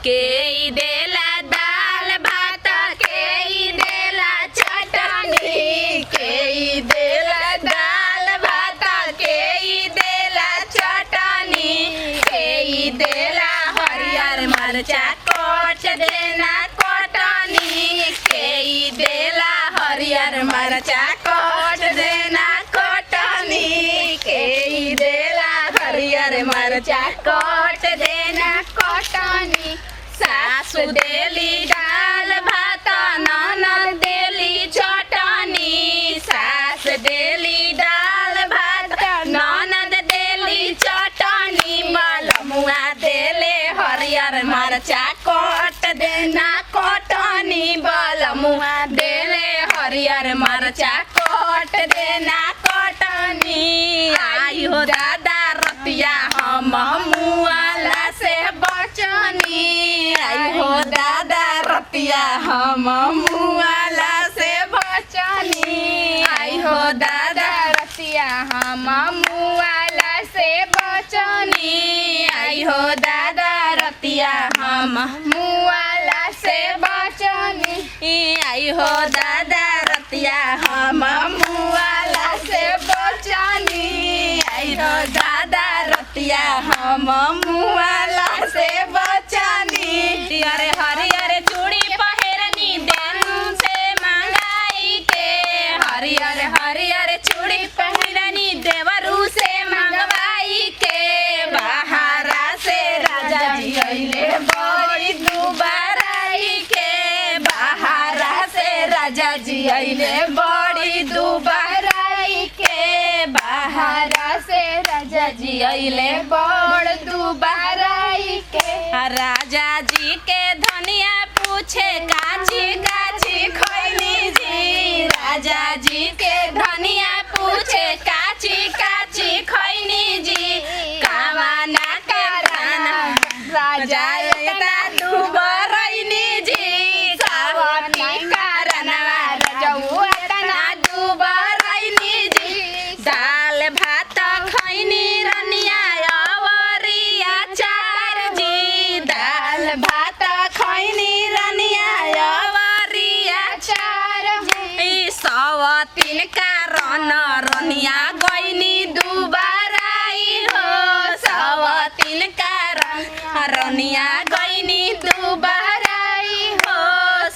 के ई देला दाल भात के ई देला चटनी के ई देला दाल भात के ई देला चटनी के ई देला हरियर मरचा कोच देना कोटनी के ई देला हरियर मरचा कोच देना कोटनी के ई देला हरियर मरचा कोट देना कोटनी सासु देली दाल भात ननद देली चटनी सास देली दाल भात ननद देली चटनी बलमुआ देले हरियर मरचा कोट देना कोटनी बलमुआ देले हरियर मरचा कोट देना कोटनी आई हो दादा रतिया हम मुआला से बचनी आई हो दादा रतिया हम मुआला से बचनी आई हो दादा रतिया हम मुआला से बचनी आई हो दादा रतिया हम मुआला से बचनी आई हो दादा रतिया हम मुआला से बचनी आई हो दादा रतिया हम मुआला से बचनी अरे हरियर चूड़ी पहिरनी देन से मंगाई के हरियर हरियर चूड़ी पहिरनी देवरू से मंगवाई के बाहरा से राजा जी अइले बड़ी दुबाराई के बाहरा से राजा जी अइले बड़ी दुबाराई के बाहरा से राजा जी अइले बड़ दुबाराई के राजा जी के धनिया पूछे काची काची खैनी जी राजा जी के धनिया पूछे काची काची खैनी जी कावाना कराना राजा एता दुबरैनी जी सावती करनवा रजऊ एतना दुबरैनी जी दाल भात खैनी रनिया अवरिया चार जी दाल भात खैनी रनिया अवरिया चार जी सवतीन का रनिया गइनी दुबाराई हो सवतीन का रनिया गइनी दुबाराई हो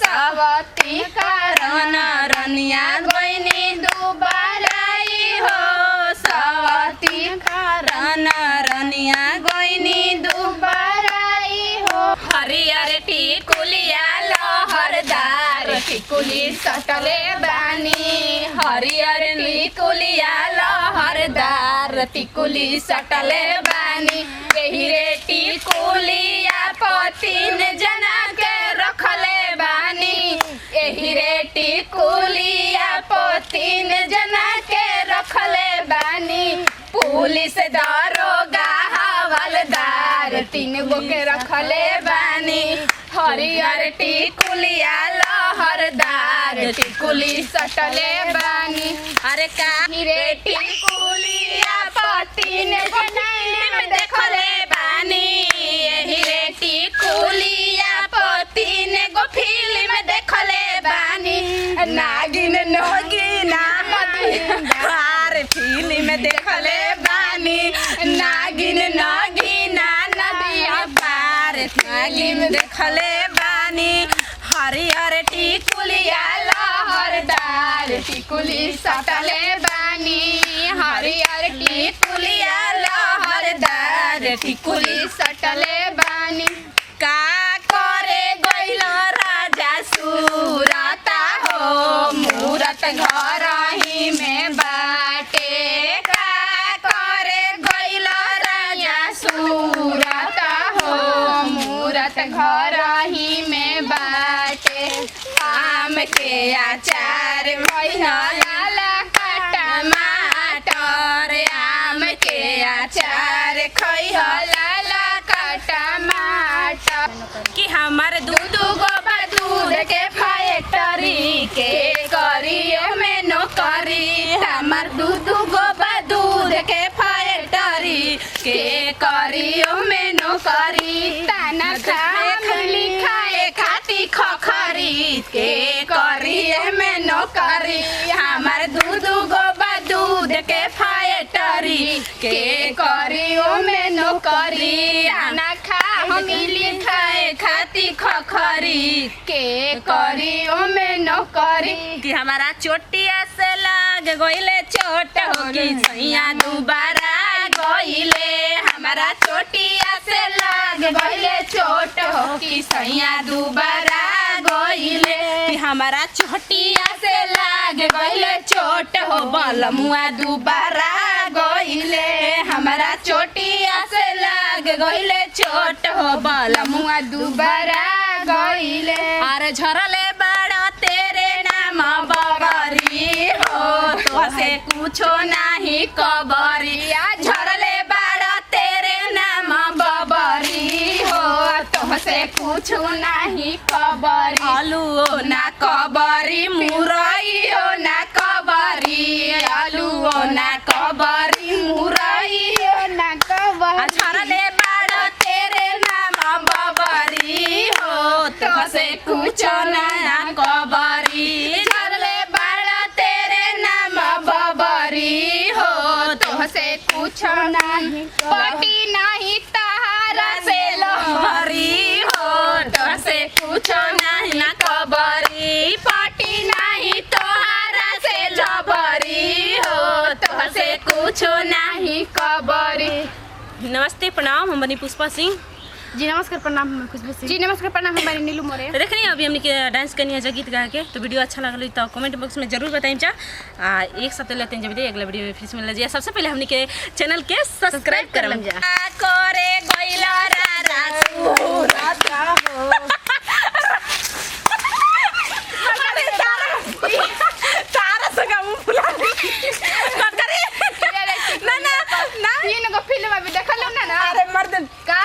सवती का रनिया गइनी दुबाराई हो सवती का रनिया गइनी दुबाराई हो हरियर टिकुलिया लहरदार टिकुली सटले बानी हरियर टिकुलिया लहरदार टिकुली सटले बानी एही रे टिकुलिया पतिन जना के रखले बानी एही रे टिकुलिया पतिन जना के रखले बानी पुलिस दारोगा हवलदार 3 गो के रखले बानी हरियर टिकुलिया लहरदार टिकुली सटले बानी अरे काहे रे टिकुलिया पतिन जना देखले बानी एही रे टिकुलिया पतिन गो फिल्म देखले बानी नागिन नोगिना अरे फिल्म देखले बानी नागिन नगिना नदिया पार फिल्म देखले बानी हरियर टिकुलिया लहरदार टिकुली सटले बानी हरियर टिकुलिया लहरदार टिकुली सटले बानी का करे गइल राजा सूरता हो मूरत घर ही में बाटे का करे गइल राजा सूरता हो मूरत घर ही में बाटे आम के अचार भइला का टमाटर आम के अचार खइला का टमाटर कि हमार दूध गो दूध के फैक्ट्री के करियो में नौकरी हमार दूध गो दूध के फैक्ट्री के करियो में नौकरी तना खा के करी ओमे नौकरी ना खा हम लिखाए खाती खखरी के करी ओमे नौकरी कि हमारा चोटिया से लाग गइले चोट हो कि सैया दोबारा गइले हमारा चोटिया से लाग गइले चोट हो कि सैया दोबारा गइले कि हमारा चोटिया से लाग गइले चोट हो बलमुआ दोबारा गइले हमारा चोटिया से लाग गइले चोट हो बलमुआ दोबारा गइले अरे झरले बड़ा तेरे नाम बबरी हो तो से कुछो नहीं कबरी झरले बड़ा तेरे नाम बबरी हो तो से कुछो नहीं कबरी आलू ना कबरी मुरई ना कबरी आलू ना कबरी मुरई ना कबरी झरले बड़ा तेरे नाम बबरी हो तो से कुछो ना कबरी झरले बड़ा तेरे नाम बबरी हो तो से कुछो नहीं पटी नहीं तहारा से लहरी हो तो से कुछो नहीं कबरी पटी नहीं तोहारा से लहरी हो तो से कुछो नहीं कबरी। नमस्ते प्रणाम हम बनी पुष्पा सिंह। जी नमस्कार प्रणाम हम खुशबू सिंह। जी नमस्कार प्रणाम हमारी नीलू मोरे। तो देख रही हैं अभी हमने के डांस करनी है गीत गा के तो वीडियो अच्छा लगल तो कमेंट बॉक्स में जरूर बताइए चा एक साथ लेते हैं जब अगला वीडियो में फिर से मिल जाए। सबसे पहले हमने के चैनल के सब्सक्राइब कर लीजिए। करे गइला तीन गो फिल्म अभी देखल ना ना। अरे मर्दन का